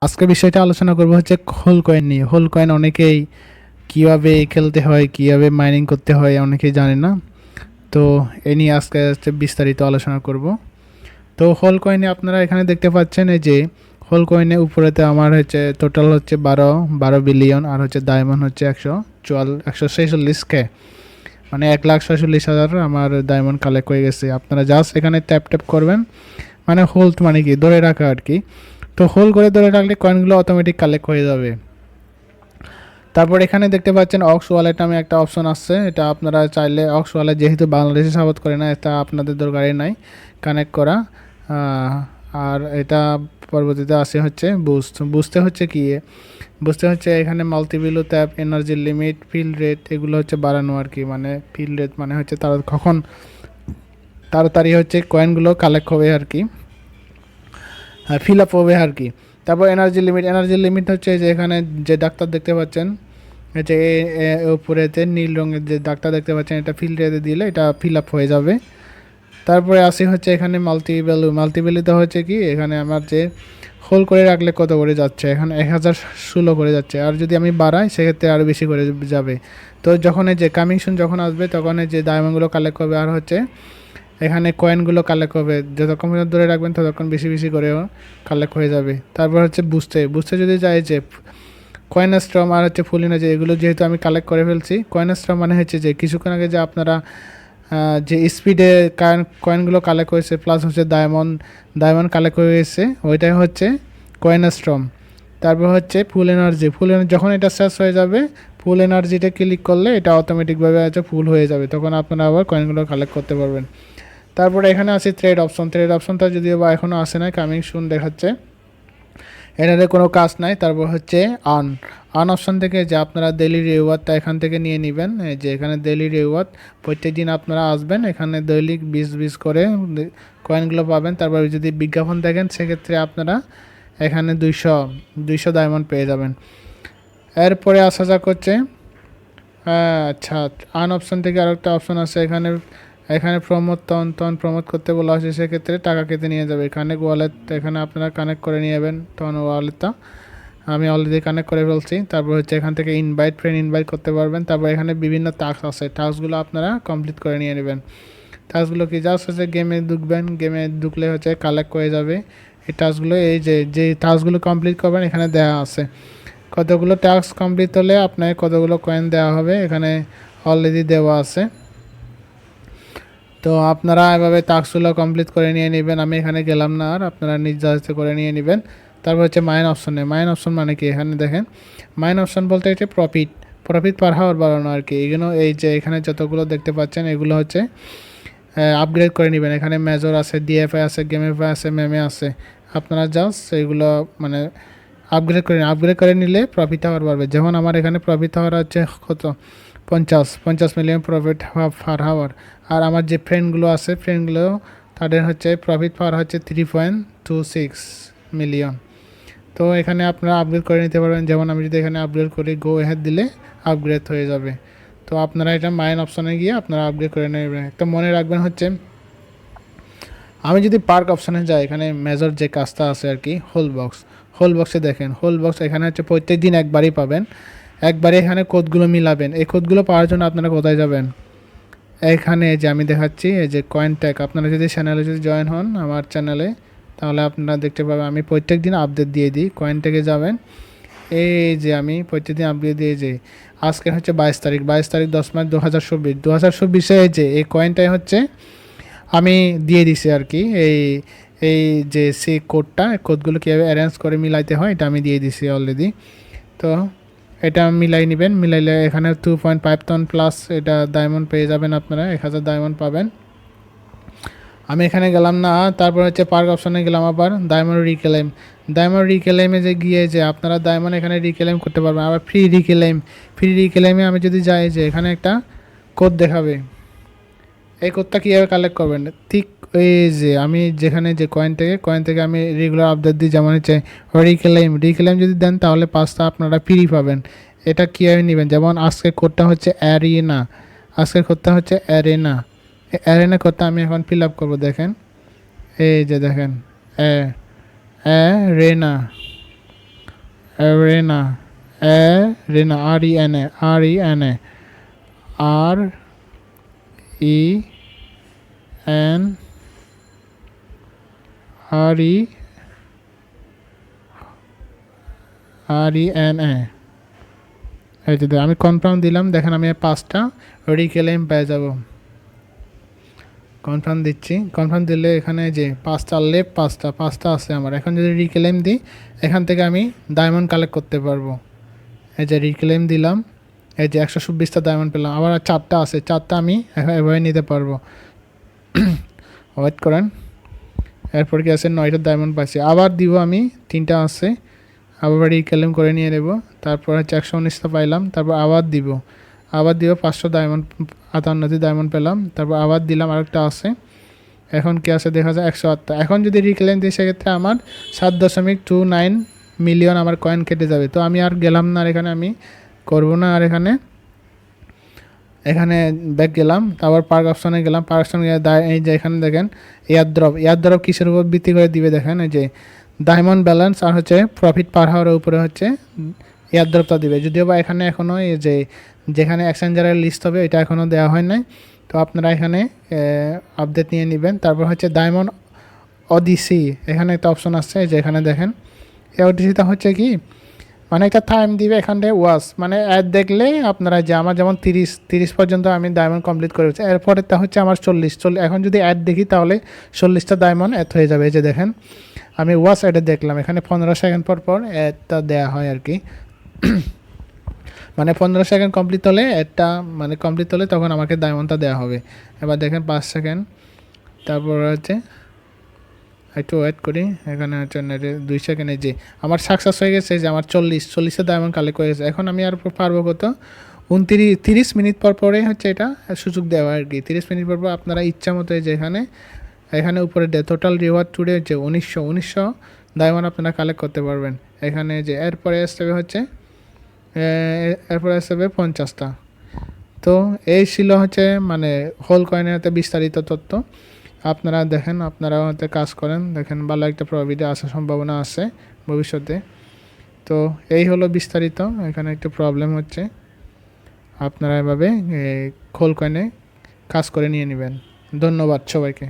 আজকে বিষয়টা আলোচনা করব হচ্ছে হোল কয়েন নিয়ে। হোল কয়েন অনেকেই কীভাবে খেলতে হয়, কীভাবে মাইনিং করতে হয় অনেকেই জানে না। তো এ নিয়ে আজকে বিস্তারিত আলোচনা করব। তো হোল কয়েনে আপনারা এখানে দেখতে পাচ্ছেন এই যে হোল কয়েনে উপরেতে আমার হচ্ছে টোটাল হচ্ছে 12 বিলিয়ন, আর হচ্ছে ডায়মন্ড হচ্ছে 146K, মানে 1,46,000 আমার ডায়মন্ড কালেক্ট হয়ে গেছে। আপনারা জাস্ট এখানে ট্যাপ ট্যাপ করবেন, মানে হোল্ড মানে কি ধরে রাখা আর কি। তো হোল্ড করে ধরে রাখলে কয়েনগুলো অটোমেটিক কালেক্ট হয়ে যাবে। তারপর এখানে দেখতে পাচ্ছেন অক্স ওয়ালেট নামে একটা অপশন আসছে। এটা আপনারা চাইলে অক্স ওয়ালেট যেহেতু বাংলাদেশে সাপোর্ট করে না, এটা আপনাদের দরকারই নাই কানেক্ট করা। আর এটা পরবর্তীতে আসে হচ্ছে বুঝতে হচ্ছে কি, বুঝতে হচ্ছে এখানে multivalue tap, energy limit, fill rate এগুলো হচ্ছে বাড়ানো আর কি। মানে ফিল রেট মানে হচ্ছে তারা কখন তাড়াতাড়ি হচ্ছে কয়েনগুলো কালেক্ট হবে আর কি, ফিল আপ হবে আর কি। তারপর এনার্জি লিমিট হচ্ছে যে এখানে যে ডাক্তার দেখতে পাচ্ছেন, যে উপরেতে নীল রঙের যে ডাক্তার দেখতে পাচ্ছেন, এটা ফিল রেটে দিলে এটা ফিল আপ হয়ে যাবে। তারপরে আসি হচ্ছে এখানে মাল্টিভ্যালুতে হচ্ছে কি, এখানে আমার যে হোল্ড করে রাখলে কত করে যাচ্ছে, এখানে 1016 করে যাচ্ছে। আর যদি আমি বাড়াই সেক্ষেত্রে আরও বেশি করে যাবে। তো যখন এই যে কামিং সুন যখন আসবে তখন এই যে ডায়মন্ডগুলো কালেক্ট হবে, আর হচ্ছে এখানে কয়েনগুলো কালেক্ট হবে। যতক্ষণ পর্যন্ত ধরে রাখবেন ততক্ষণ বেশি বেশি করেও কালেক্ট হয়ে যাবে। তারপর হচ্ছে বুঝতে যদি যায় যে কয়েন স্ট্রম আর হচ্ছে ফুল এনার্জি, এগুলো যেহেতু আমি কালেক্ট করে ফেলছি। কয়েন স্ট্রম মানে হচ্ছে যে কিছুক্ষণ আগে যে আপনারা যে স্পিডে কয়েনগুলো কালেক্ট হয়েছে, প্লাস হচ্ছে ডায়মন্ড কালেক্ট হয়ে গেছে, ওইটাই হচ্ছে কয়েন স্ট্রম। তারপর হচ্ছে ফুল এনার্জি যখন এটা শেষ হয়ে যাবে, ফুল এনার্জিটা ক্লিক করলে এটা অটোমেটিকভাবে হচ্ছে ফুল হয়ে যাবে, তখন আপনারা আবার কয়েনগুলো কালেক্ট করতে পারবেন। তারপরে এখানে আছে থ্রেড অপশনটা যদিও বা এখনও আসে না, কামিং সুন দেখাচ্ছে, এটাতে কোনো কাজ নাই। তারপর হচ্ছে আন অপশন থেকে যে আপনারা ডেইলি রিওয়ার্ডটা এখান থেকে নিয়ে নেবেন। এই যে এখানে ডেইলি রিওয়ার্ড প্রত্যেক দিন আপনারা আসবেন, এখানে ডেইলি 20 করে কয়েনগুলো পাবেন। তারপর যদি বিজ্ঞাপন দেখেন সেক্ষেত্রে আপনারা এখানে 200 ডায়মন্ড পেয়ে যাবেন। এরপরে আসা যাক হচ্ছে আচ্ছা, আন অপশন থেকে আরেকটা অপশন আছে, এখানে প্রমোট করতে বলা হয়েছে, সেক্ষেত্রে টাকা কেটে নিয়ে যাবে। এখানে ওয়ালেট এখানে আপনারা কানেক্ট করে নিয়ে যাবেন। তখন ওয়ালেটটা আমি অলরেডি কানেক্ট করে ফেলছি। তারপর হচ্ছে এখান থেকে ফ্রেন্ড ইনভাইট করতে পারবেন। তারপর এখানে বিভিন্ন টাস্ক আছে, টাস্কগুলো আপনারা কমপ্লিট করে নিয়ে নেবেন। টাস্কগুলো কি জাস্ট হচ্ছে গেমে ঢুকলে হচ্ছে কালেক্ট হয়ে যাবে এই টাস্কগুলো। এই যে টাস্কগুলো কমপ্লিট করবেন এখানে দেওয়া আছে, কতগুলো টাস্ক কমপ্লিট হলে আপনাকে কতগুলো কয়েন দেওয়া হবে, এখানে অলরেডি দেওয়া আছে। তো আপনারা এভাবে টাস্কগুলো কমপ্লিট করে নিয়ে নেবেন। আমি এখানে গেলাম না, আর আপনারা নিজ করে নিয়ে নেবেন। তারপর হচ্ছে মাইন অপশন মানে কি, এখানে দেখেন মাইন অপশন বলতে হচ্ছে প্রফিট পার হাওয়ার বাড়ানো আর কি। এগুলো এই যে এখানে যতগুলো দেখতে পাচ্ছেন এগুলো হচ্ছে আপগ্রেড করে নেবেন। এখানে মেজর আছে, ডিএফআই আছে, গেমিফাই আছে, মেমে আছে। আপনারা জাস্ট এইগুলো মানে আপগ্রেড করে নিলে প্রফিট হাওয়ার বাড়বে। যেমন আমার এখানে প্রফিট হাওয়ার হচ্ছে কত, 50 মিলিয়ন প্রফিট পার হাওয়ার। আর আমার যে ফ্রেন্ডগুলো আছে, তাদের হচ্ছে প্রফিট পাওয়ার হচ্ছে 3.26 মিলিয়ন। তো এখানে আপনারা আপগ্রেড করে নিতে পারবেন। যেমন আমি যদি এখানে আপগ্রেড করি, গো হেড দিলে আপগ্রেড হয়ে যাবে। তো আপনারা এটা মাইন অপশানে গিয়ে আপনারা আপগ্রেড করে নেবেন। একটা মনে রাখবেন হচ্ছে, আমি যদি পার্ক অপশানে যাই, এখানে মেজর যে কাজটা আছে আর কি, হোল বক্সে দেখেন, হোল বক্স এখানে হচ্ছে প্রত্যেক দিন একবারই পাবেন। একবারে এখানে কোডগুলো মিলাবেন। এই কোডগুলো পাওয়ার জন্য আপনারা কোথায় যাবেন, এখানে যে আমি দেখাচ্ছি এই যে কয়েন ট্যাগ। আপনারা যদি চ্যানেলে জয়েন হন আমার চ্যানেলে, তাহলে আপনারা দেখতে পাবেন আমি প্রত্যেক দিন আপডেট দিয়ে দিই। কয়েন ট্যাগে যাবেন, এই যে আমি প্রত্যেকদিন আপডেট দিয়ে যাই। আজকে হচ্ছে 22 তারিখ 10 মার্চ 2024 এই যে এই কয়েনটাই হচ্ছে আমি দিয়ে দিছি আর কি। এই যে সেই কোডগুলো কীভাবে অ্যারেঞ্জ করে মিলাইতে হয় এটা আমি দিয়ে দিছি অলরেডি। তো এটা মিলাই নেবেন, মিলাইলে এখানে 2.5 টন প্লাস এটা ডায়মন্ড পেয়ে যাবেন। আপনারা 1000 ডায়মন্ড পাবেন। আমি এখানে গেলাম না, তারপর হচ্ছে পার্ক অপশানে গেলাম, আবার ডায়মন্ড রিক্লেমে যে গিয়ে যে আপনারা ডায়মন্ড এখানে রিক্লেম করতে পারবেন। আবার ফ্রি রিক্লেমে আমি যদি যাই, যে এখানে একটা কোড দেখাবে, এই কোডটা কীভাবে কালেক্ট করবেন, ঠিক এই যে আমি যেখানে যে কয়েন থেকে আমি রেগুলার আপডেট দিই। যেমন হচ্ছে রিক্লেম যদি দেন তাহলে 5টা আপনারা ফ্রি পাবেন। এটা কীভাবে নেবেন, যেমন আজকের কোডটা হচ্ছে অ্যারেনা কোডটা আমি এখন ফিল আপ করবো। দেখেন এই যে দেখেন রেনা, রেনা, রেনা, RENA, RENA, REN, RENA। এই যে আমি কনফার্ম দিলাম, দেখেন আমি 5টা রিক্লেম পেয়ে যাব। কনফার্ম দিচ্ছি, কনফার্ম দিলে এখানে যে 5টা লেফট, 5টা আছে আমার। এখন যদি রিক্লেম দিই, এখান থেকে আমি ডায়মন্ড কালেক্ট করতে পারবো। এই যে রিক্লেম দিলাম, এই যে 126টা ডায়মন্ড পেলাম। আবার 4টা আছে, 4টা আমি এভাবে নিতে পারবো। ওয়েট করেন, এরপর কি আছে, 9টা ডায়মন্ড পাচ্ছি। আবার দিব আমি, 3টা আছে, আবার রিক্লেম করে নিয়ে নেব। তারপর হচ্ছে 119টা পাইলাম, তারপর আবার দিব 500 ডায়মন্ড, 58টি ডায়মন্ড পেলাম। তারপর আবার দিলাম, আরেকটা আছে। এখন কি আছে দেখা যায় 108টা। এখন যদি রিক্লেম দিই, সেক্ষেত্রে আমার 7.29 মিলিয়ন আমার কয়েন কেটে যাবে। তো আমি আর গেলাম না, আর এখানে আমি করবো না। আর এখানে ব্যাক গেলাম, তারপর পার্ক অপশনে গেলাম। পার্ক অপশনে এই যে এখানে দেখেন এয়ারড্রপ কিসের উপর ভিত্তি করে দিবে দেখেন, এই যে ডায়মন্ড ব্যালেন্স আর হচ্ছে প্রফিট পার হাওয়ারের উপরে হচ্ছে এয়ারড্রপটা দিবে। যদিও বা এখানে এখনও এই যে যেখানে এক্সচেঞ্জারের লিস্ট হবে, এটা এখনও দেওয়া হয় নাই। তো আপনারা এখানে আপডেট নিয়ে নেবেন। তারপর হচ্ছে ডায়মন্ড ওডিসি, এখানে একটা অপশন আসছে, যে এখানে দেখেন। এই ওডিসিটা হচ্ছে কি, মানে একটা টাইম দিবে এখান থেকে ওয়াচ, মানে অ্যাড দেখলে আপনারা, যে আমার যেমন 30 পর্যন্ত আমি ডায়মন্ড কমপ্লিট করেছি, এরপরেরটা হচ্ছে আমার 40। এখন যদি অ্যাড দেখি, তাহলে 40টা ডায়মন্ড অ্যাড হয়ে যাবে। এই যে দেখেন, আমি ওয়াচ অ্যাডে দেখলাম, এখানে 15 সেকেন্ড পর অ্যাডটা দেওয়া হয় আর কি। মানে 15 সেকেন্ড কমপ্লিট হলে অ্যাডটা, মানে কমপ্লিট হলে তখন আমাকে ডায়মন্ডটা দেওয়া হবে। এবার দেখেন 5 সেকেন্ড, তারপর হচ্ছে একটু ওয়েট করি। এখানে হচ্ছে 2 সেকেন্ডে যে আমার সাকসেস হয়ে গেছে, যে আমার 40টা ডায়মন্ড কালেক্ট হয়ে গেছে। এখন আমি আর পারবো কত, 30 মিনিট পরে হচ্ছে এটা সুযোগ দেওয়া আর কি। 30 মিনিট পর আপনারা ইচ্ছা মতো, যে এখানে উপরে টোটাল রিওয়ার্ড টুডে যে 1900 ডায়মন্ড আপনারা কালেক্ট করতে পারবেন। এখানে যে এরপরে আসতে হচ্ছে, এরপরে আসবে 50টা। তো এই ছিল হচ্ছে মানে হোল কয়েনের হাতে বিস্তারিত তথ্য। আপনারা দেখেন, আপনারাও হাতে কাজ করেন, দেখেন ভালো একটা প্রফিটে আসার সম্ভাবনা আছে ভবিষ্যতে। তো এই হলো বিস্তারিত। এখানে একটু প্রবলেম হচ্ছে, আপনারা এভাবে হোল কয়েনে কাজ করে নিয়ে নেবেন। ধন্যবাদ সবাইকে।